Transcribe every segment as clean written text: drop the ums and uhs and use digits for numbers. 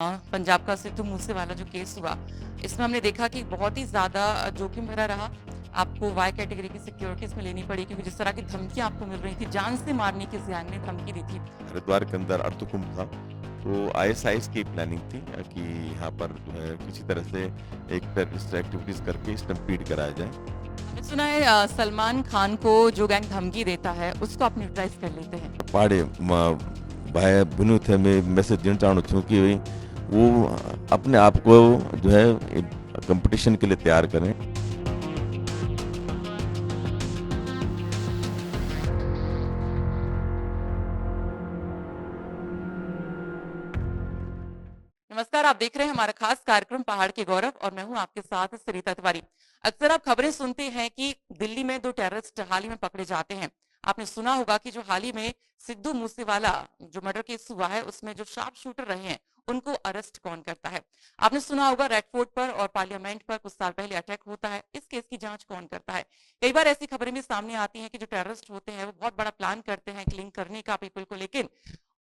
पंजाब का सिद्धू मूसेवाला जो केस हुआ, इसमें हमने देखा कि बहुत ही ज़्यादा जोखिम भरा रहा। आपको वाई कैटेगरी की सिक्योरिटीज़ में लेनी पड़ी क्योंकि जिस तरह की धमकियाँ आपको मिल रही थी, जान से मारने की ज़ियान ने धमकी दी थी। हरिद्वार के अंदर अर्धकुंभ था, तो आईएसआईएस की प्लानिंग थी कि यहाँ पर जो है किसी तरह से एक टेररिस्ट एक्टिविटीज करके स्टम्पीड कराया जाए। मैंने सुना है सलमान खान को जो गैंग धमकी देता है, उसको आप न्यूट्रलाइज़ कर लेते हैं। पाड़े भाई बुनू थे मैं मैसेज देना चाहूँ छूँ कि भाई वो अपने आप को जो है कंपटीशन के लिए तैयार करें। नमस्कार, आप देख रहे हैं हमारा खास कार्यक्रम पहाड़ के गौरव और मैं हूं आपके साथ सरिता तिवारी। अक्सर आप खबरें सुनते हैं कि दिल्ली में 2 टेररिस्ट हाल ही में पकड़े जाते हैं। आपने सुना होगा कि जो हाल ही में सिद्धू मूसेवाला जो मर्डर केस हुआ है, उसमें जो शार्प शूटर रहे हैं, उनको अरेस्ट कौन करता है। आपने सुना होगा रेड फोर्ट पर और पार्लियामेंट पर कुछ साल पहले अटैक होता है, इस केस की जांच कौन करता है। कई बार ऐसी खबरें भी सामने आती हैं कि जो टेररिस्ट होते हैं वो बहुत बड़ा प्लान करते हैं क्लिंग करने का पीपल को, लेकिन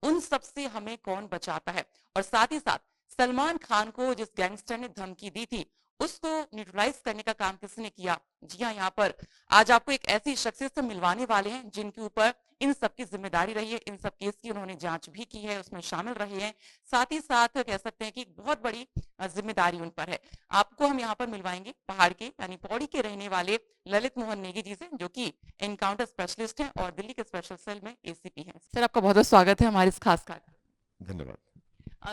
उन सबसे हमें कौन बचाता है। और साथ ही साथ सलमान खान को जिस गैंगस्टर ने धमकी दी थी, उसको न्यूट्रलाइज करने का काम किसने किया। जी हाँ, यहाँ पर आज आपको एक ऐसी शख्सियत से मिलवाने वाले हैं जिनके ऊपर इन सब की जिम्मेदारी रही है, इन सब केस की उन्होंने जांच भी की है, उसमें शामिल रहे हैं। साथ ही साथ कह सकते हैं कि बहुत बड़ी जिम्मेदारी उन पर है। आपको हम यहाँ पर मिलवाएंगे पहाड़ के यानी पौड़ी के रहने वाले ललित मोहन नेगी जी से, जो कि एनकाउंटर स्पेशलिस्ट हैं और दिल्ली के स्पेशल सेल में एसीपी हैं। सर, आपका बहुत बहुत स्वागत है हमारे इस खास कार्यक्रम। धन्यवाद।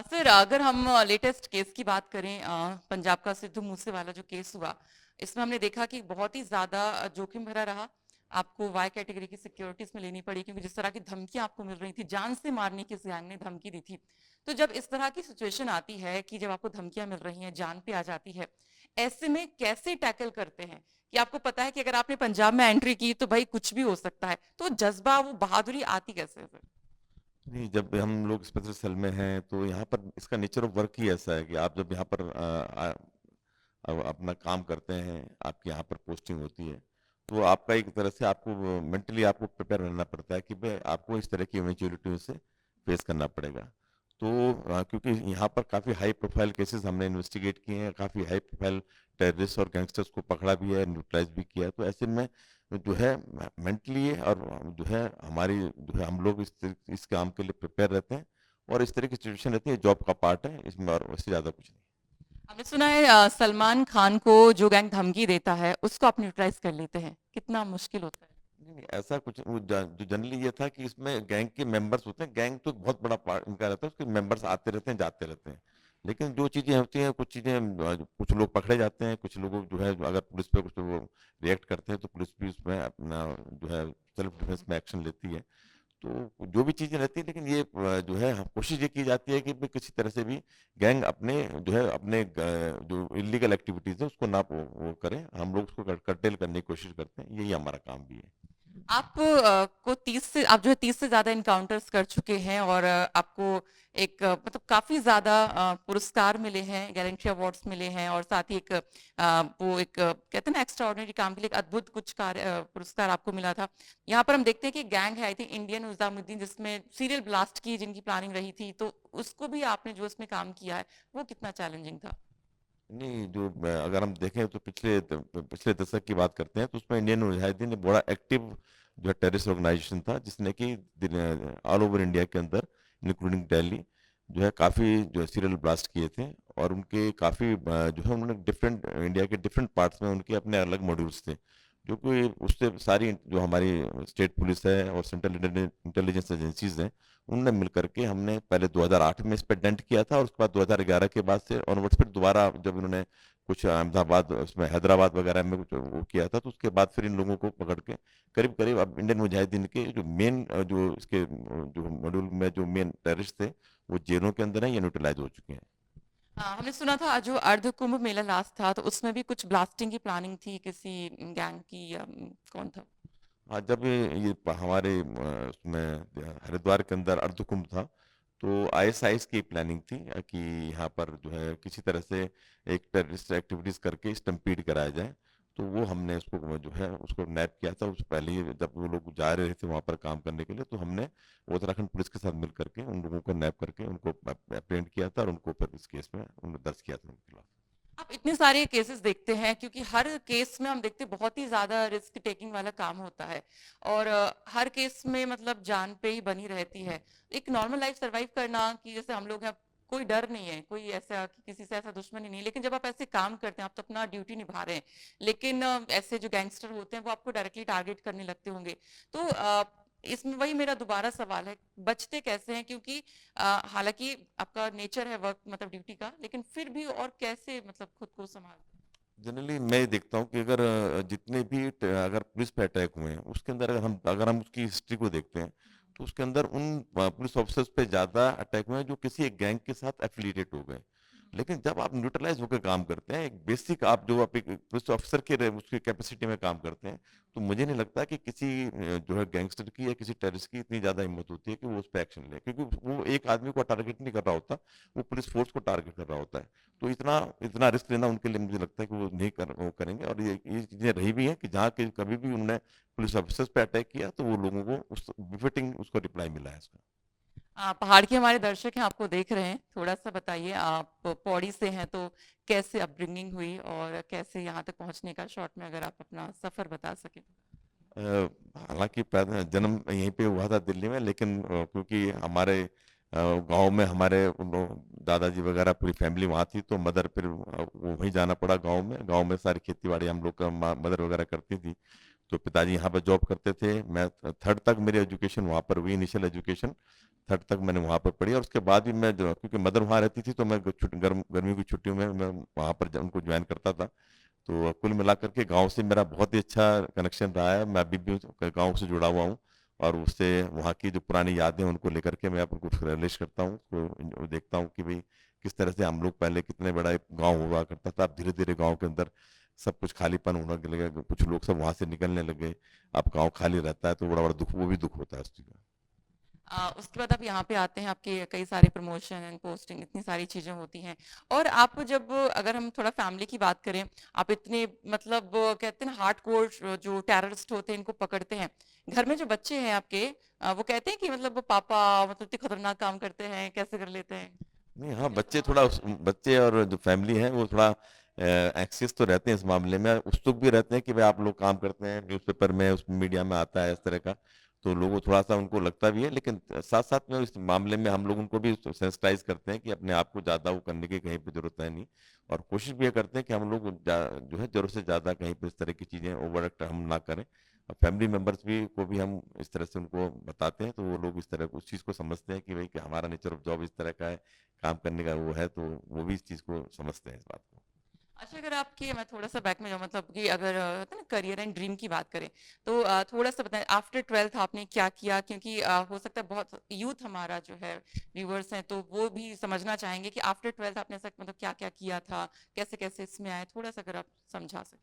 सर, अगर हम लेटेस्ट केस की बात करें, पंजाब का सिद्धू मूसेवाला जो केस हुआ, इसमें हमने देखा कि बहुत ही ज़्यादा जोखिम भरा रहा। आपको वाई कैटेगरी की सिक्योरिटीज़ में लेनी पड़ी क्योंकि जिस तरह की धमकियाँ आपको मिल रही थी, जान से मारने की ज़ियान ने धमकी दी थी। तो जब इस तरह की सिचुएशन आती है कि जब आपको धमकियाँ मिल रही हैं, जान पे आ जाती है, ऐसे में कैसे टैकल करते हैं कि आपको पता है कि अगर आपने पंजाब में एंट्री की तो भाई कुछ भी हो सकता है, तो जज्बा वो बहादुरी आती कैसे है फिर? नहीं, जब हम लोग स्पेशल सेल में हैं तो यहाँ पर इसका नेचर ऑफ वर्क ही ऐसा है कि आप जब यहाँ पर अपना काम करते हैं, आपकी यहाँ पर पोस्टिंग होती है, तो आपका एक तरह से आपको मेंटली आपको प्रिपेयर रहना पड़ता है कि भाई आपको इस तरह की इवेंचुअलिटी से फेस करना पड़ेगा। तो क्योंकि यहाँ पर काफ़ी हाई प्रोफाइल केसेस हमने इन्वेस्टिगेट किए हैं, काफ़ी हाई प्रोफाइल टेररिस्ट और गैंगस्टर्स को पकड़ा भी है, न्यूट्रलाइज भी किया है, तो ऐसे में जो है मेंटली और जो है हमारी जो है हम लोग इस काम के लिए प्रिपेयर रहते हैं और इस तरह की सिचुएशन रहती है, जॉब का पार्ट है इसमें, और उससे ज़्यादा कुछ नहीं। हमने सुना है सलमान खान को जो गैंग धमकी देता है, उसको आप न्यूट्रलाइज कर लेते हैं। कितना मुश्किल होता है? नहीं नहीं, ऐसा कुछ जो जनरली ये था कि इसमें गैंग के मेंबर्स होते हैं, गैंग तो एक बहुत बड़ा पार्ट इनका रहता है, उसके मेंबर्स आते रहते हैं जाते रहते हैं, लेकिन जो चीजें होती हैं कुछ चीजें कुछ लोग पकड़े जाते हैं, कुछ लोग जो है अगर पुलिस पे कुछ वो रिएक्ट करते हैं तो पुलिस भी उसमें अपना जो है सेल्फ डिफेंस में एक्शन लेती है। तो जो भी चीजें रहती है, लेकिन ये जो है कोशिश ये की जाती है कि भी किसी तरह से भी गैंग अपने जो है अपने जो इलीगल एक्टिविटीज है उसको ना वो करें, हम लोग उसको कर्टेल करने की कोशिश करते हैं, यही हमारा काम भी है। आप को 30 से आप जो है 30 से ज्यादा इनकाउंटर्स कर चुके हैं और आपको एक मतलब काफी ज्यादा पुरस्कार मिले हैं, गैलेंट्री अवार्ड्स मिले हैं और साथ ही एक वो एक कहते हैं ना एक्स्ट्रा ऑर्डिनरी काम के लिए एक अद्भुत कुछ कार्य पुरस्कार आपको मिला था। यहाँ पर हम देखते हैं कि गैंग है, आई थिंक इंडियन निजामुद्दीन, जिसमें सीरियल ब्लास्ट की जिनकी प्लानिंग रही थी, तो उसको भी आपने जो इसमें काम किया है वो कितना चैलेंजिंग था? नहीं, जो अगर हम देखें तो पिछले दशक की बात करते हैं तो उसमें इंडियन मुजाहिदीन ने बड़ा एक्टिव जो है टेररिस्ट ऑर्गेनाइजेशन था, जिसने कि ऑल ओवर इंडिया के अंदर इंक्लूडिंग दिल्ली जो है काफ़ी जो है सीरियल ब्लास्ट किए थे, और उनके काफ़ी जो है उन्होंने डिफरेंट इंडिया के डिफरेंट पार्ट्स में उनके अपने अलग मॉड्यूल्स थे, जो कि उससे सारी जो हमारी स्टेट पुलिस है और सेंट्रल इंटेलिजेंस एजेंसीज हैं, उनने मिल करके हमने पहले 2008 में इस पर डेंट किया था, और उसके बाद 2011 के बाद से ऑनवर्ड्स फिर दोबारा जब इन्होंने कुछ अहमदाबाद उसमें हैदराबाद वगैरह में कुछ वो किया था, तो उसके बाद फिर इन लोगों को पकड़ के करीब करीब अब इंडियन मुजाहिदीन के जो मेन जो इसके जो मॉड्यूल में जो मेन टेररिस्ट थे वो जेलों के अंदर हैं या न्यूट्रलाइज हो चुके हैं। हमने सुना था जो अर्ध कुंभ मेला लास्ट था, तो उसमें भी कुछ ब्लास्टिंग की प्लानिंग थी किसी गैंग की, कौन था? हाँ, जब ये हमारे उसमें हरिद्वार के अंदर अर्धकुंभ था, तो आईएसआईएस की प्लानिंग थी कि यहाँ पर जो है किसी तरह से एक टेररिस्ट एक्टिविटीज करके स्टम्पीड कराया जाए। तो वो हमने उसको जो है उसको नैप किया था। उससे पहले ही जब वो लोग जा रहे थे वहाँ पर काम करने के लिए, तो हमने उत्तराखंड पुलिस के साथ मिल करके उन लोगों को नैप करके उनको अप्रेंड किया था और उनको फिर इस केस में उन्हें दर्ज किया था उनके खिलाफ। आप इतने सारे केसेस देखते हैं क्योंकि हर केस में हम देखते हैं बहुत ही ज्यादा रिस्क टेकिंग वाला काम होता है और हर केस में मतलब जान पे ही बनी रहती है। एक नॉर्मल लाइफ सरवाइव करना कि जैसे हम लोग हैं, कोई डर नहीं है, कोई ऐसा कि किसी से ऐसा दुश्मनी नहीं, लेकिन जब आप ऐसे काम करते हैं आप तो अपना ड्यूटी निभा रहे हैं, लेकिन ऐसे जो गैंगस्टर होते हैं वो आपको डायरेक्टली टारगेट करने लगते होंगे। तो इसमें वही मेरा दोबारा सवाल है, बचते कैसे हैं? क्योंकि हालांकि आपका नेचर है वर्क मतलब ड्यूटी का, लेकिन फिर भी और कैसे मतलब खुद को संभालते जनरली मैं ये देखता हूँ कि अगर जितने भी अगर पुलिस पे अटैक हुए हैं उसके अंदर अगर हम उसकी हिस्ट्री को देखते हैं, तो उसके अंदर उन पुलिस ऑफिसर्स पे ज्यादा अटैक हुए हैं जो किसी एक गैंग के साथ एफिलिएटेड हो गए। लेकिन जब आप न्यूट्रलाइज होकर काम करते हैं, एक बेसिक आप जो आप एक पुलिस ऑफिसर के उसकी कैपेसिटी में काम करते हैं, तो मुझे नहीं लगता कि किसी जो है गैंगस्टर की या किसी टेररिस्ट की इतनी ज्यादा हिम्मत होती है कि वो उस पर एक्शन ले, क्योंकि वो एक आदमी को टारगेट नहीं कर रहा होता, वो पुलिस फोर्स को टारगेट कर रहा होता है। तो इतना इतना रिस्क लेना उनके लिए मुझे लगता है कि वो करेंगे। और ये चीजें रही भी हैं कि जहाँ कभी भी उन्होंने पुलिस ऑफिसर्स पे अटैक किया तो वो लोगों को उस बिफिटिंग उसको रिप्लाई मिला है इसका। पहाड़ के हमारे दर्शक हैं, आपको देख रहे हैं, थोड़ा सा बताइए, आप पौड़ी से हैं तो कैसे अपब्रिंगिंग हुई और कैसे यहाँ तक पहुंचने का, शॉर्ट में अगर आप अपना सफर बता सकें। हालांकि पैदा जन्म यहीं पे हुआ था दिल्ली में, लेकिन क्योंकि हमारे गांव में हमारे दादाजी वगैरह पूरी फैमिली वहाँ थी, तो मदर फिर वो वहीं जाना पड़ा गांव में। गांव में सारी खेती बाड़ी हम लोग का मदर वगैरह करती थी, तो पिताजी यहाँ पर जॉब करते थे। मैं थर्ड तक मेरी एजुकेशन वहाँ पर हुई, इनिशियल एजुकेशन थर्ड तक मैंने वहाँ पर पढ़ी। और उसके बाद भी मैं क्योंकि मदर वहाँ रहती थी, तो मैं गर्मियों की छुट्टियों में मैं वहाँ पर उनको ज्वाइन करता था। तो कुल मिलाकर के गांव से मेरा बहुत ही अच्छा कनेक्शन रहा है। मैं अभी भी गांव से जुड़ा हुआ हूँ, और उससे वहाँ की जो पुरानी यादें हैं उनको लेकर के मैं अपन कुछ रिलेश करता हूँ, तो देखता हूँ कि भाई किस तरह से हम लोग पहले कितने बड़ा एक गांव हुआ करता था, अब धीरे धीरे गांव के अंदर सब कुछ खालीपन होने लगा, कुछ लोग सब वहां से निकलने लगे, अब गांव खाली रहता है, तो बड़ा बड़ा दुख, वो भी दुख होता है उस चीज का। उसके बाद आप यहाँ पे आते हैं, आपके कई सारे प्रमोशन एंड पोस्टिंग, इतनी सारी चीजें होती हैं। और आप जब, अगर हम थोड़ा फैमिली की बात करें, आप इतने मतलब कहते हैं ना हार्डकोर जो टेररिस्ट होते हैं इनको पकड़ते हैं, घर में जो बच्चे हैं आपके, वो कहते हैं कि मतलब वो पापा मतलब इतने खतरनाक काम करते हैं, कैसे कर लेते हैं? नहीं, हाँ, अपने बच्चे स्वभाव थोड़ा से। बच्चे और जो फैमिली है वो थोड़ा एक्सिस तो रहते हैं इस मामले में, उत्सुक भी रहते हैं कि भाई आप लोग काम करते हैं न्यूज़पेपर में, उस मीडिया में आता है इस तरह का, तो लोगों थोड़ा सा उनको लगता भी है। लेकिन साथ साथ में इस मामले में हम लोग उनको भी सेंसिटाइज करते हैं कि अपने आप को ज्यादा वो करने की कहीं पे जरूरत है नहीं। और कोशिश भी ये करते हैं कि हम लोग जो है जरूरत से ज्यादा कहीं पे इस तरह की चीजें ओवर एक्ट हम ना करें। और फैमिली मेंबर्स भी को भी हम इस तरह से उनको बताते हैं, तो वो लोग इस तरह उस चीज को समझते हैं कि भाई कि हमारा नेचर ऑफ जॉब इस तरह का है, काम करने का वो है, तो वो भी इस चीज को समझते हैं इस बात को। अच्छा, अगर आपके, मैं थोड़ा सा बैक में जाऊँ, मतलब कि अगर होता है ना करियर एंड ड्रीम की बात करें, तो थोड़ा सा बताएं आफ्टर ट्वेल्थ आपने क्या किया, क्योंकि हो सकता है बहुत यूथ हमारा जो है व्यूवर्स हैं तो वो भी समझना चाहेंगे कि आफ्टर ट्वेल्थ आपने ऐसा मतलब क्या क्या किया था, कैसे कैसे इसमें आए, थोड़ा सा अगर आप समझा सकें।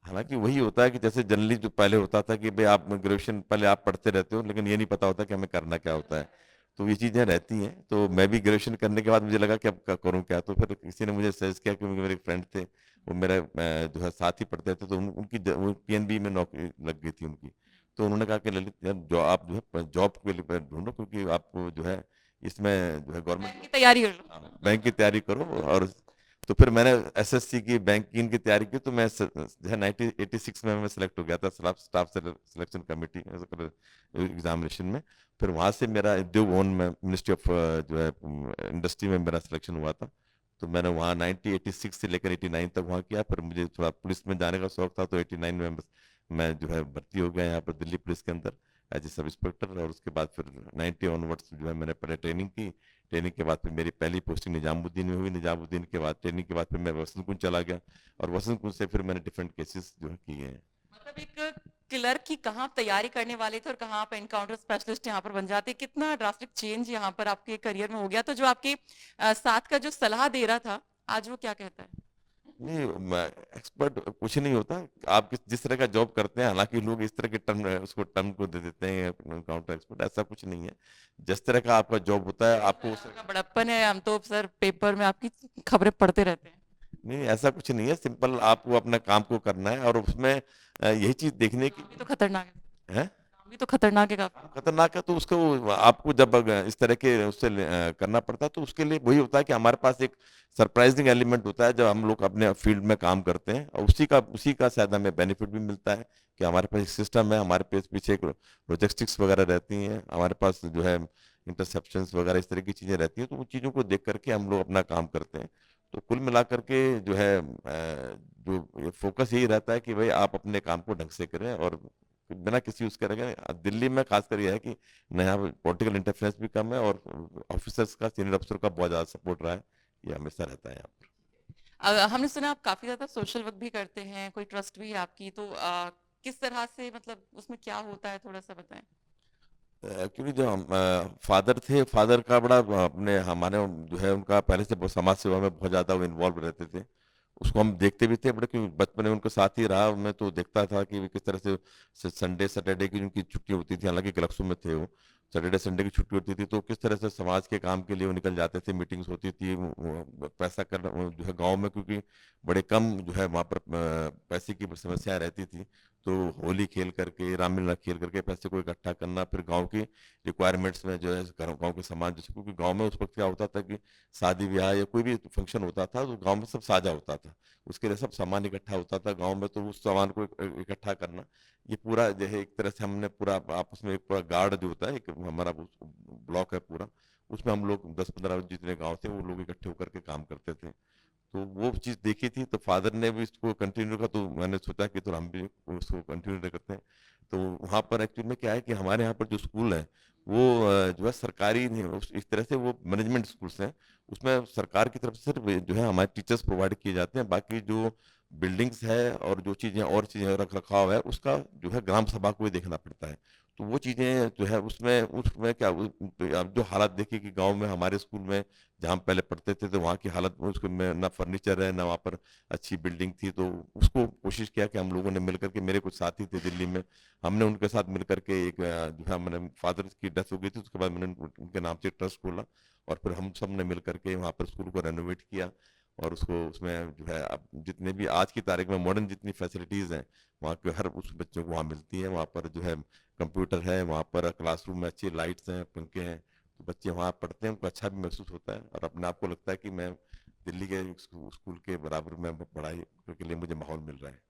हालांकि वही होता है कि जैसे जनरली जो पहले होता था कि भाई आप ग्रेजुएशन पहले आप पढ़ते रहते हो, लेकिन ये नहीं पता होता कि हमें करना क्या होता है। तो ये चीजें रहती हैं। तो मैं भी ग्रेजुएशन करने के बाद मुझे लगा कि अब करूँ क्या, तो फिर किसी ने मुझे सजेस्ट किया, क्योंकि मेरे फ्रेंड थे वो मेरे जो है साथ ही पढ़ते थे, तो वो पीएनबी में नौकरी लग गई थी उनकी। तो उन्होंने कहा कि ललित यार जो आप जो है जॉब के लिए ढूंढो, क्योंकि आपको जो है इसमें जो है बैंक की गवर्नमेंट तैयारी कर लो। बैंक की तैयारी करो। और तो फिर मैंने एसएससी की बैंकिंग की तैयारी की, तो मैं जो है 1986 में मैं सिलेक्ट हो गया था स्टाफ सिलेक्शन कमेटी एग्जामिनेशन में। फिर वहां से मेरा उद्योग भवन में मिनिस्ट्री ऑफ जो है इंडस्ट्री में मेरा सिलेक्शन हुआ था। तो मैंने वहाँ 1986 से लेकर 89 तक वहाँ किया। फिर मुझे थोड़ा पुलिस में जाने का शौक था, तो 89 में मैं जो है भर्ती हो गया यहाँ पर दिल्ली पुलिस के अंदर एज ए सब इंस्पेक्टर। और उसके बाद फिर 90 ऑनवर्ड्स जो है मैंने पहले ट्रेनिंग की। ट्रेनिंग के बाद फिर मेरी पहली पोस्टिंग निजामुद्दीन में हुई। निजामुद्दीन के बाद ट्रेनिंग के बाद फिर मैं वसंत कुंज चला गया, और वसंत कुंज से फिर मैंने डिफरेंट केसेस जो है किए हैं। मतलब एक क्लर्क की कहाँ आप तैयारी करने वाले थे और कहाँ आप एनकाउंटर स्पेशलिस्ट यहाँ पर बन जाते, कितना ड्रास्टिक चेंज यहाँ पर आपके करियर में हो गया। तो जो आपके साथ का जो सलाह दे रहा था, आज वो क्या कहता है? नहीं, एक्सपर्ट कुछ नहीं होता। आप जिस तरह का जॉब करते हैं, हालांकि लोग इस तरह के टर्म उसको टर्म को दे देते हैं काउंटर एक्सपर्ट, ऐसा कुछ नहीं है। जिस तरह का आपका जॉब होता है ये आपको सर उस। आपका बड़प्पन है, हम तो सर पेपर में आपकी खबरें पढ़ते रहते हैं। नहीं, ऐसा कुछ नहीं है, सिंपल आपको अपना काम को करना है और उसमें यही चीज देखने की काम भी तो खतरनाक है। काम भी तो खतरनाक है काफी। काम खतरनाक है तो उसको आपको जब इस तरह के उससे करना पड़ता है तो उसके लिए वही होता है कि हमारे पास एक सरप्राइजिंग एलिमेंट होता है जब हम लोग अपने फील्ड में काम करते हैं, और उसी का शायद हमें बेनिफिट भी मिलता है कि हमारे पास एक सिस्टम है, हमारे पास पीछे एक लॉजिस्टिक्स वगैरह रहती हैं, हमारे पास जो है इंटरसेप्शंस वगैरह इस तरह की चीजें रहती हैं, तो उन चीजों को देख करके हम लोग अपना काम करते हैं। तो कुल मिला करके जो है जो फोकस यही रहता है कि भाई आप अपने काम को ढंग से करें और बिना किसी उसके रखें। दिल्ली में खासकर यह है कि न यहाँ पॉलिटिकल इंटरफेरेंस भी कम है और ऑफिसर्स का, सीनियर अफसर का बहुत ज्यादा सपोर्ट रहा है, ये हमेशा रहता है यहाँ पर। हमने सुना आप काफी ज्यादा सोशल वर्क भी करते हैं, कोई ट्रस्ट भी है आपकी, तो किस तरह से, मतलब उसमें क्या होता है, थोड़ा सा बताएं। एक्चुअली जो हम फादर थे, फादर का बड़ा अपने हमारे जो है उनका पहले से बहुत समाज सेवा में बहुत ज्यादा वो इन्वॉल्व रहते थे। उसको हम देखते भी थे बड़े, क्योंकि बचपन में उनके साथ ही रहा मैं, तो देखता था कि वे किस तरह से संडे सैटरडे की उनकी छुट्टी होती थी, हालांकि क्लर्क्सो में थे वो, सैटरडे संडे की छुट्टी होती थी तो किस तरह से समाज के काम के लिए वो निकल जाते थे, मीटिंग्स होती थी, पैसा करना जो है गांव में, क्योंकि बड़े कम जो है वहाँ पर पैसे की समस्या रहती थी, तो होली खेल करके, रामलीला खेल करके पैसे को इकट्ठा करना, फिर गांव की रिक्वायरमेंट्स में जो है गांव के समाज, जैसे क्योंकि गांव में उस वक्त क्या होता था कि शादी ब्याह या कोई भी फंक्शन होता था तो गांव में सब साझा होता था, उसके लिए सब सामान इकट्ठा होता था गांव में, तो उस सामान को इकट्ठा करना, ये पूरा जो है एक तरह से हमने पूरा आपस में एक पूरा गार्ड जो होता है, एक हमारा ब्लॉक है पूरा, उसमें हम लोग 10-15 जितने गांव थे वो लोग इकट्ठे होकर के काम करते थे। तो वो चीज़ देखी थी तो फादर ने भी इसको कंटिन्यू का, तो मैंने सोचा कि तो हम भी उसको कंटिन्यू करते हैं। तो वहाँ पर एक्चुअली में क्या है कि हमारे यहाँ पर जो स्कूल है वो जो है सरकारी नहीं, इस तरह से वो मैनेजमेंट स्कूल्स हैं, उसमें सरकार की तरफ से सिर्फ जो है हमारे टीचर्स प्रोवाइड किए जाते हैं, बाकी जो बिल्डिंग्स है और जो चीज़ें और चीज़ें रख रखाव है उसका जो है ग्राम सभा को ही देखना पड़ता है। तो वो चीज़ें जो है उसमें उसमें क्या अब जो हालात देखी कि गांव में हमारे स्कूल में जहाँ हम पहले पढ़ते थे तो वहाँ की हालत उसको में ना फर्नीचर है ना वहाँ पर अच्छी बिल्डिंग थी, तो उसको कोशिश किया कि हम लोगों ने मिलकर के, मेरे कुछ साथी थे दिल्ली में, हमने उनके साथ मिलकर के एक जो है मैंने फादर की डेथ हो गई थी उसके बाद मैंने उनके नाम से ट्रस्ट खोला, और फिर हम सब ने मिल करके वहाँ पर स्कूल को रेनोवेट किया, और उसको उसमें जो है अब जितने भी आज की तारीख में मॉडर्न जितनी फैसिलिटीज़ हैं वहाँ के हर उस बच्चों को वहाँ मिलती है, वहाँ पर जो है कंप्यूटर है, वहाँ पर क्लासरूम में अच्छी लाइट्स हैं, पंखे हैं, तो बच्चे वहाँ पढ़ते हैं, उनको अच्छा भी महसूस होता है और अपने आप को लगता है कि मैं दिल्ली के स्कूल के बराबर में पढ़ाई के लिए मुझे माहौल मिल रहा है।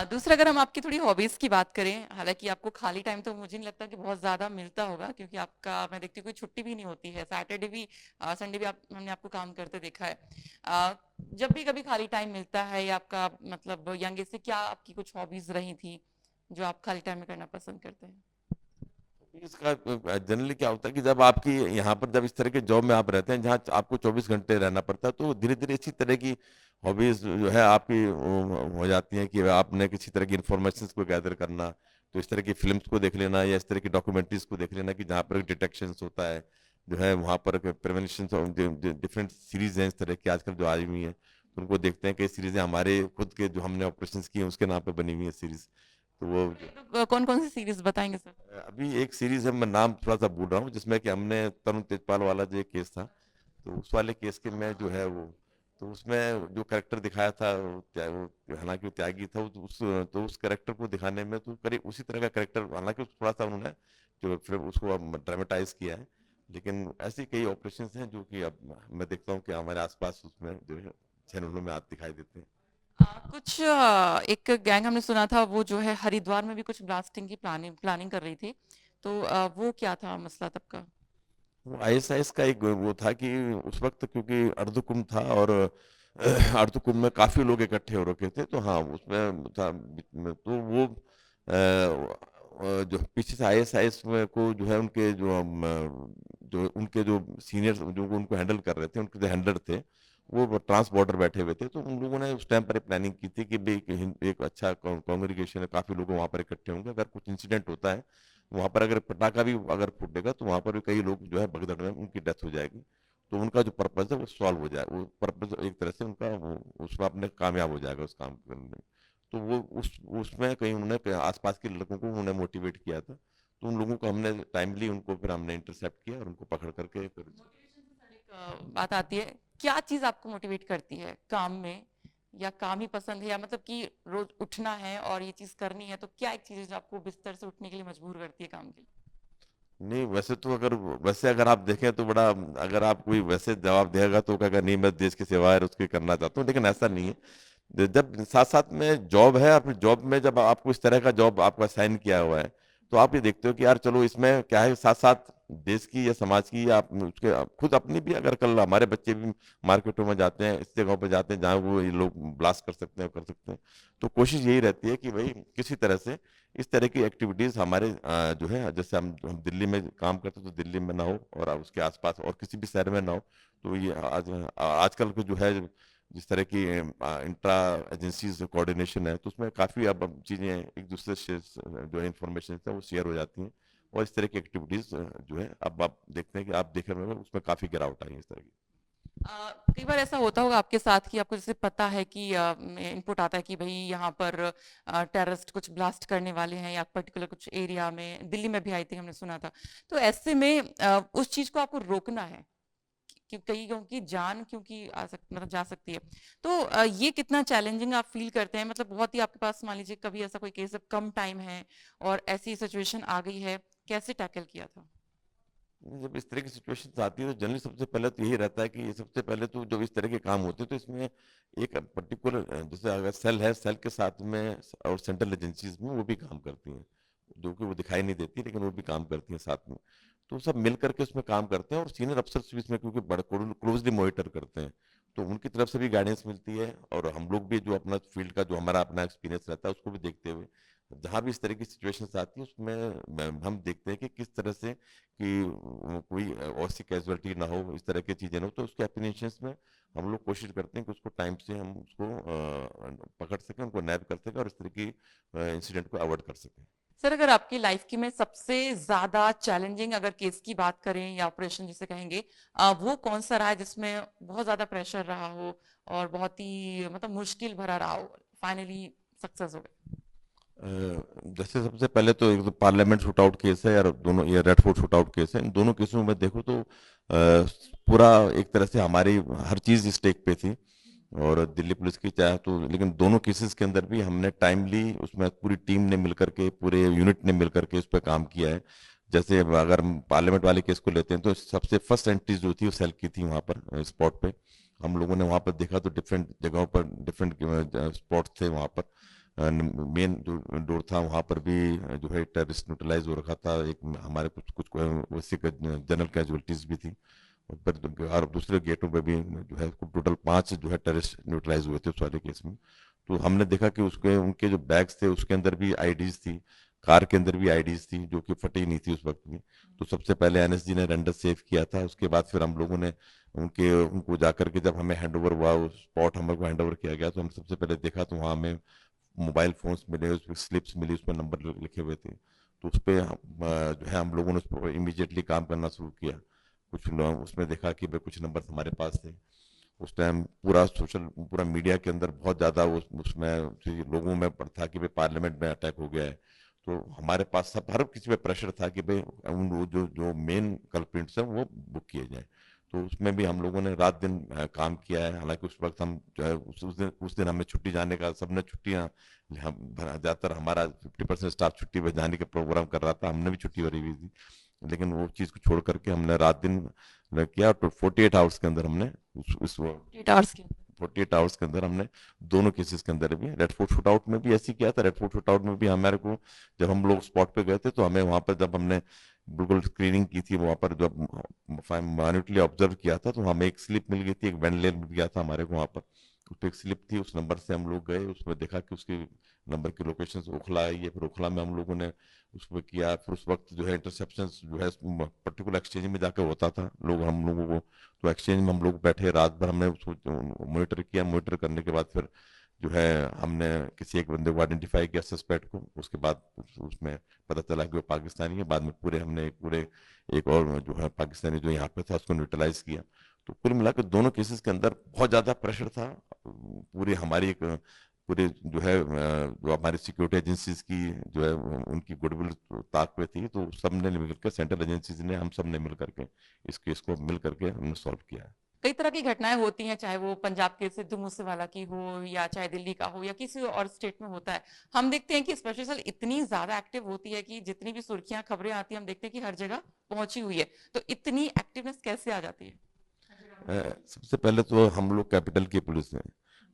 दूसरा, अगर हम आपकी थोड़ी हॉबीज की बात करें, हालांकि आपको खाली टाइम तो मुझे नहीं लगता कि बहुत ज्यादा मिलता होगा, क्योंकि आपका, मैं देखती हूँ, कोई छुट्टी भी नहीं होती है, सैटरडे भी, संडे भी हमने आपको काम करते देखा है। अ, जब भी कभी खाली टाइम मिलता है, या आपका मतलब यंग एज से क्या आपकी कुछ हॉबीज रही थी जो आप खाली टाइम में करना पसंद करते हैं। इसका जनरली क्या होता है कि जब आपकी यहाँ पर जब इस तरह के जॉब में आप रहते हैं जहाँ आपको 24 घंटे रहना पड़ता है, तो धीरे धीरे इसी तरह की हॉबीज जो है आपकी हो जाती हैं कि आपने किसी तरह की इंफॉर्मेशन को गैदर करना, तो इस तरह की फिल्म्स को देख लेना या इस तरह की डॉक्यूमेंट्रीज को देख लेना कि जहाँ पर डिटेक्शन होता है, जो है वहाँ पर प्रिवेंशन, डिफरेंट सीरीज हैं इस तरह की आजकल जो आई हुई हैं, तो उनको देखते हैं कि सीरीजें हमारे खुद के जो हमने ऑपरेशन किए हैं उसके नाम पे बनी हुई है सीरीज, तो वो तो कौन कौन सी सीरीज बताएंगे सर। अभी एक सीरीज है, मैं नाम थोड़ा सा भूल रहा हूँ, जिसमें कि हमने तरुण तेजपाल वाला जो एक केस था, तो उस वाले केस के में जो है वो, तो उसमें जो करेक्टर दिखाया था हालांकि वो त्यागी था, तो उस करेक्टर को दिखाने में तो करीब उसी तरह का करेक्टर, हालांकि थोड़ा सा उन्होंने जो फिर उसको ड्रामेटाइज किया है, लेकिन ऐसी कई ऑपरेशन हैं जो कि अब मैं देखता हूँ कि हमारे आसपास उसमें जो है चैनलों में आज दिखाई देते हैं। कुछ एक गैंग हमने सुना था, वो जो है हरिद्वार में भी कुछ ब्लास्टिंग की प्लानिंग प्लानिंग कर रही थी, तो वो क्या था मसला तब का। वो आईएसआईएस का एक वो था कि उस वक्त क्योंकि अर्धकुंभ था और अर्धकुंभ में काफी लोग इकट्ठे हो रखे थे, तो हाँ उसमें था, तो वो जो पीछे से आईएसआईएस में को जो है उनके जो उनके जो सीनियर जो उनको हैंडल कर रहे थे, उनके जो हैंडलर थे वो ट्रांस बॉर्डर बैठे हुए थे, तो उन लोगों ने उस टाइम पर प्लानिंग की थी कि भाई एक अच्छा कॉन्ग्रीगेशन है, काफी लोग वहां पर इकट्ठे होंगे, अगर कुछ इंसिडेंट होता है वहां पर, अगर पटाखा भी अगर फूटेगा तो वहां पर भी कई लोग जो है भगदड़ में उनकी डेथ हो जाएगी, तो उनका जो पर्पज है वो सॉल्व हो जाए, वो पर्पज एक तरह से उनका उसमें अपने कामयाब हो जाएगा उस काम करने में। तो वो उसमें कहीं उन्होंने आसपास के लड़कों को उन्होंने मोटिवेट किया था, तो उन लोगों को हमने टाइमली उनको फिर हमने इंटरसेप्ट किया और उनको पकड़ करके फिर मोटिवेशन से सर एक बात आती है क्या चीज आपको मोटिवेट करती है काम में, या काम ही पसंद है, या मतलब कि रोज उठना है और ये चीज करनी है, तो क्या एक चीज है जो आपको बिस्तर से उठने के लिए मजबूर करती है काम के लिए? नहीं, वैसे अगर आप देखें तो बड़ा, अगर आप कोई वैसे जवाब देगा तो कहेगा नहीं मैं देश की सेवा है उसकी करना चाहता हूँ, लेकिन ऐसा नहीं है। जब साथ साथ में जॉब है, और फिर जॉब में जब आपको इस तरह का जॉब आपको असाइन किया हुआ है, तो आप ये देखते हो कि यार चलो इसमें क्या है, साथ साथ देश की या समाज की या उसके खुद अपनी भी, अगर कल हमारे बच्चे भी मार्केटों में जाते हैं, इस जगहों पर जाते हैं जहाँ वो ये लोग ब्लास्ट कर सकते हैं, तो कोशिश यही रहती है कि भाई किसी तरह से इस तरह की एक्टिविटीज हमारे जो है, जैसे हम दिल्ली में काम करते हैं तो दिल्ली में ना हो, और उसके आसपास और किसी भी शहर में ना हो। तो ये आजकल के जो है, जिस तरह की इंट्रा एजेंसीज कोऑर्डिनेशन है, तो उसमें काफ़ी अब चीज़ें एक दूसरे से जो है इंफॉर्मेशन है वो शेयर हो जाती हैं, और इस तरह की एक्टिविटीज जो है अब आप देखते हैं कि आप देख रहे हो उसमें काफ़ी गिरावट आई है इस तरह की। कई बार ऐसा होता होगा आपके साथ कि आपको जैसे पता है कि इनपुट आता है कि भाई यहाँ पर टेररिस्ट कुछ ब्लास्ट करने वाले हैं, या पर्टिकुलर कुछ एरिया में, दिल्ली में भी आई थिंक हमने सुना था। तो ऐसे में उस चीज को आपको रोकना है कि कई लोगों की जान क्योंकि मतलब जा सकती है। तो ये कितना चैलेंजिंग आप फील करते हैं? मतलब बहुत ही आपके पास मान लीजिए कभी ऐसा कोई केस, जब कम टाइम है और ऐसी सिचुएशन आ गई है, कैसे टैकल किया था? जब इस तरह की सिचुएशन आती है तो जनरली सबसे पहले तो यही रहता है कि ये सबसे पहले तो जब इस तरह के काम होते हैं तो इसमें एक पर्टिकुलर, जैसे अगर सेल है, सेल के साथ में और सेंट्रल एजेंसीज में वो भी काम करती हैं, जो कि वो दिखाई नहीं देती लेकिन वो भी काम करती हैं साथ में। तो सब मिल करके उसमें काम करते हैं, और सीनियर अफसर्स भी इसमें क्योंकि बड़े क्लोजली मॉनिटर करते हैं, तो उनकी तरफ से भी गाइडेंस मिलती है, और हम लोग भी जो अपना फील्ड का जो हमारा अपना एक्सपीरियंस रहता है उसको भी देखते हुए जहाँ भी इस तरह की सिचुएशन आती है उसमें हम देखते हैं कि किस तरह से कि कोई ऐसी कैजुअलिटी ना हो, इस तरह की चीजें ना हो, तो उसके एप्लीकेशंस में हम लोग कोशिश करते हैं कि उसको टाइम से हम उसको पकड़ सकें, उनको नैप कर सकें, और इस तरह की इंसिडेंट को अवॉइड कर सकें। सर, अगर आपकी लाइफ की में सबसे ज्यादा चैलेंजिंग अगर केस की बात करें, या ऑपरेशन जिसे कहेंगे, वो कौन सा रहा है जिसमें बहुत ज्यादा प्रेशर रहा हो और बहुत ही मतलब मुश्किल भरा रहा हो, फाइनली सक्सेस हो गए? जैसे सबसे पहले तो एक तो पार्लियामेंट शूटआउट केस है, और दोनों ये रेड फोर्ट शूटआउट केस है। इन दोनों केसों में देखो तो पूरा एक तरह से हमारी हर चीज स्टेक पे थी, और दिल्ली पुलिस की चाहे तो, लेकिन दोनों केसेस के अंदर भी हमने टाइमली उसमें पूरी टीम ने मिलकर के, पूरे यूनिट ने मिलकर के उस पर काम किया है। जैसे अगर हम पार्लियामेंट वाले केस को लेते हैं तो सबसे फर्स्ट एंट्री जो थी वो सेल की थी, वहाँ पर स्पॉट पे हम लोगों ने वहाँ पर देखा तो डिफरेंट जगहों पर डिफरेंट स्पॉट थे वहाँ पर। मेन जो डोर था वहाँ पर भी जो है टेररिस्ट न्यूट्रलाइज हो रखा था, एक हमारे कुछ कुछ वैसे जनरल कैजुअलिटीज भी थी। और दूसरे गेटों पे भी जो है टोटल 5 जो है टेररिस्ट न्यूट्रलाइज हुए थे उस वाले केस में। तो हमने देखा कि उसके उनके जो बैग्स थे उसके अंदर भी आईडीज थी, कार के अंदर भी आईडीज थी जो कि फटी नहीं थी उस वक्त में। तो सबसे पहले एनएसजी ने रेंडर सेव किया था, उसके बाद फिर हम लोगों ने उनको जाकर के जब हमें हैंड ओवर हुआ, उस स्पॉट हमको हैंड ओवर किया गया, तो हम सबसे पहले देखा तो वहाँ हमें मोबाइल फोन्स मिले, उस पर स्लिप्स मिली, उस पर नंबर लिखे हुए थे। तो उस पर जो है हम लोगों ने उस पर इमीडिएटली काम करना शुरू किया। कुछ लोग उसमें देखा कि भाई कुछ नंबर हमारे पास थे। उस टाइम पूरा मीडिया के अंदर बहुत ज़्यादा उसमें लोगों में था कि भाई पार्लियामेंट में अटैक हो गया है। तो हमारे पास सब हर किसी पे प्रेशर था कि भाई उन वो जो जो मेन कल्प्रिट्स हैं वो बुक किए जाएं। तो उसमें भी हम लोगों ने रात दिन काम किया है। हालांकि उस वक्त हम जो है उस दिन हमें छुट्टी जाने का, सबने छुट्टियां, हम ज़्यादातर हमारा 50% स्टाफ छुट्टी पर जाने का प्रोग्राम कर रहा था, हमने भी छुट्टी भरी हुई थी, लेकिन वो चीज़ को छोड़ करके हमने रात दिन किया। तो 48 आवर्स के अंदर हमने उस 8 आवर्स की? 48 आवर्स के अंदर हमने दोनों केसेस के अंदर भी, रेड फोर्ट शूटआउट में भी ऐसे किया था। रेड फोर्ट शूटआउट में भी हमारे को, जब हम लोग स्पॉट पे गए थे तो हमें वहां पर जब हमने बिल्कुल स्क्रीनिंग की थी वहां पर, जब माइन्यूटली ऑब्जर्व किया था, तो हमें एक स्लिप मिल गई थी, एक वेंडलेयर मिल गया था हमारे को वहां पर। उस पर एक स्लिप थी, उस नंबर से हम लोग गए, उसमें देखा कि उसकी नंबर की लोकेशन ओखला आई है। फिर ओखला में हम लोगों ने उस पर किया। फिर उस वक्त जो है इंटरसेप्शन जो है पर्टिकुलर एक्सचेंज में जाकर होता था लोग हम लोगों को। तो एक्सचेंज में हम लोग बैठे रात भर, हमने उसको मॉनिटर किया। मॉनिटर करने के बाद फिर जो है हमने किसी एक बंदे को आइडेंटिफाई किया, सस्पेक्ट को। उसके बाद उसमें पता चला कि वो पाकिस्तानी है। बाद में हमने पूरे एक और जो है पाकिस्तानी जो यहाँ पे था उसको न्यूट्रलाइज किया। तो कुल मिलाकर दोनों केसेस के अंदर बहुत ज़्यादा प्रेशर था। पूरी हमारी एक पूरे जो है जो हमारी सिक्योरिटी एजेंसीज की जो है उनकी गुडविल ताक पे थी। तो सब ने मिलकर, सेंट्रल एजेंसीज ने, हम सब ने मिल करके इस केस को मिल करके हमने सॉल्व किया है। कई तरह की घटनाएं होती हैं, चाहे वो पंजाब के सिद्धू मूसेवाला की हो या चाहे दिल्ली का हो या किसी और स्टेट में होता है। हम देखते हैं कि स्पेशल सेल इतनी ज्यादा एक्टिव होती है कि जितनी भी सुर्खियां खबरें आती हैं हम देखते हैं कि हर जगह पहुंची हुई है। तो इतनी एक्टिवनेस कैसे आ जाती है? सबसे पहले तो हम लोग कैपिटल की पुलिस हैं,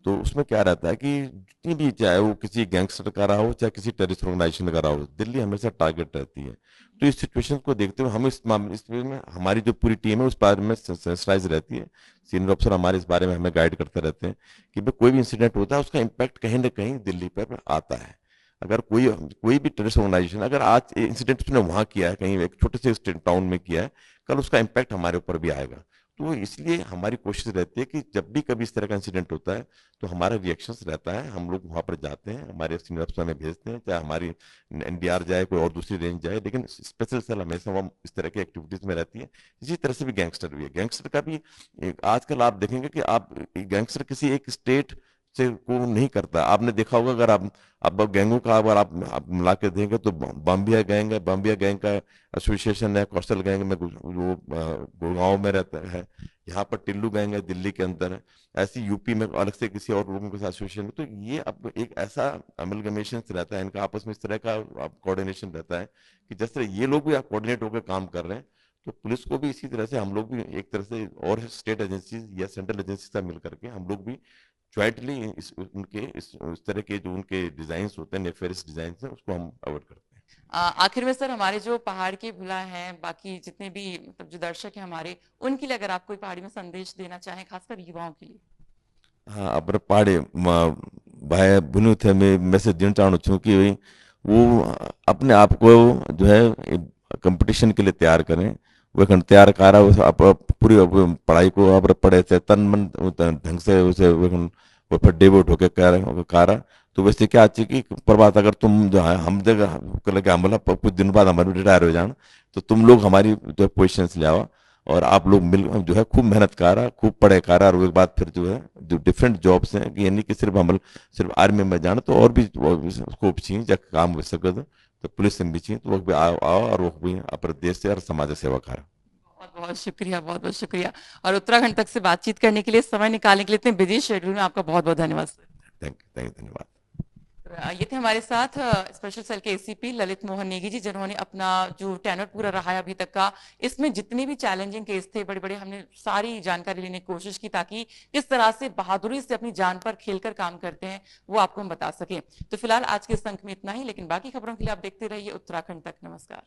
तो उसमें क्या रहता है कि जितनी भी, चाहे वो किसी गैंगस्टर का रहा हो चाहे किसी टेररिस्ट ऑर्गेनाइजेशन का रहा हो, दिल्ली हमेशा टारगेट रहती है। तो इस सिचुएशन को देखते हुए हम इस मामले इस में हमारी जो पूरी टीम है उस बारे में सेंसिटाइज रहती है। सीनियर ऑफिसर हमारे इस बारे में हमें गाइड करते रहते हैं कि भाई कोई भी इंसिडेंट होता है उसका इम्पैक्ट कहीं ना कहीं दिल्ली पर आता है। अगर कोई कोई भी टेररिस्ट ऑर्गेनाइजेशन अगर आज इंसिडेंट उसने वहां किया है, कहीं एक छोटे से टाउन में किया है, कल उसका इम्पैक्ट हमारे ऊपर भी आएगा। तो इसलिए हमारी कोशिश रहती है कि जब भी कभी इस तरह का इंसिडेंट होता है तो हमारा रिएक्शंस रहता है, हम लोग वहां पर जाते हैं, हमारे सीनियर अफसर हमें भेजते हैं, चाहे हमारी एनडीआर जाए कोई और दूसरी रेंज जाए, लेकिन स्पेशल सेल हमेशा वो इस तरह की एक्टिविटीज में रहती है। इसी तरह से भी गैंगस्टर भी है, गैंगस्टर का भी आजकल आप देखेंगे कि आप गैंगस्टर किसी एक स्टेट से को नहीं करता। आपने देखा होगा, अगर आप गैंगों का अगर आप मिला के देंगे तो बॉम्बिया गैंग है, बॉम्बिया गैंग का एसोसिएशन है, कौशल गैंग में वो गुड़गांव में रहता है, यहाँ पर टिल्लू गैंग है दिल्ली के अंदर है, ऐसी यूपी में अलग से किसी और लोगों के साथ एसोसिएशन है। तो ये अब एक ऐसा अमलगमेशन रहता है इनका आपस में, इस तरह का कोऑर्डिनेशन रहता है कि जिस तरह ये लोग भी आप कोऑर्डिनेट होकर काम कर रहे हैं, तो पुलिस को भी इसी तरह से हम लोग भी एक तरह से, और स्टेट एजेंसीज या सेंट्रल एजेंसी से मिल करके हम लोग भी ज्वाइंटली उनके इस तरह के जो उनके डिजाइन होते हैं, नेफेरियस डिजाइन है, उसको हम अवॉइड करते हैं। आखिर में सर, हमारे जो पहाड़ के भुला हैं, बाकी जितने भी मतलब जो दर्शक हैं हमारे, उनके लिए अगर आप कोई पहाड़ी में संदेश देना चाहें, खासकर युवाओं के लिए। हाँ, अब पाड़े भाई बुनु थे, मैं मैसेज देना चाहूँ छूँ कि भाई वो अपने आप को जो है कंपटीशन के लिए तैयार करें। वो एक तैयार करा उस आप पूरी पढ़ाई को आप पढ़े थे तन मन ढंग से उसे वो फिर डेवोट होके कारा। तो वैसे क्या चाहिए कि प्रभात, अगर तुम जो है हम जगह लगे हम बोला कुछ दिन बाद हमारे रिटायर हो जाना, तो तुम लोग हमारी जो पोजिशन ले आओ और आप लोग मिल जो है खूब मेहनत करा, खूब पढ़े करा, और एक बात फिर जो है जो डिफरेंट जॉब्स हैं कि यानी कि सिर्फ हम सिर्फ आर्मी में जाना, तो और भी स्कोप चाहिए जब काम हो सके, तो पुलिस में भी चाहिए, तो वो भी आओ और वो भी अपने देश से और समाज सेवा करा। बहुत बहुत शुक्रिया, बहुत बहुत शुक्रिया। और उत्तराखंड तक से बातचीत करने के लिए, समय निकालने के लिए, इतने बिजी शेड्यूल में आपका बहुत बहुत धन्यवाद सर। थैंक यू, धन्यवाद। ये थे हमारे साथ स्पेशल सेल के एसीपी ललित मोहन नेगी जी, जिन्होंने अपना जो टेनर पूरा रहा है अभी तक का, इसमें जितने भी चैलेंजिंग केस थे बड़े बड़े, हमने सारी जानकारी लेने की कोशिश की ताकि किस तरह से बहादुरी से अपनी जान पर खेलकर काम करते हैं वो आपको हम बता सके। तो फिलहाल आज के इस अंक में इतना ही, लेकिन बाकी खबरों के लिए आप देखते रहिए उत्तराखंड तक। नमस्कार।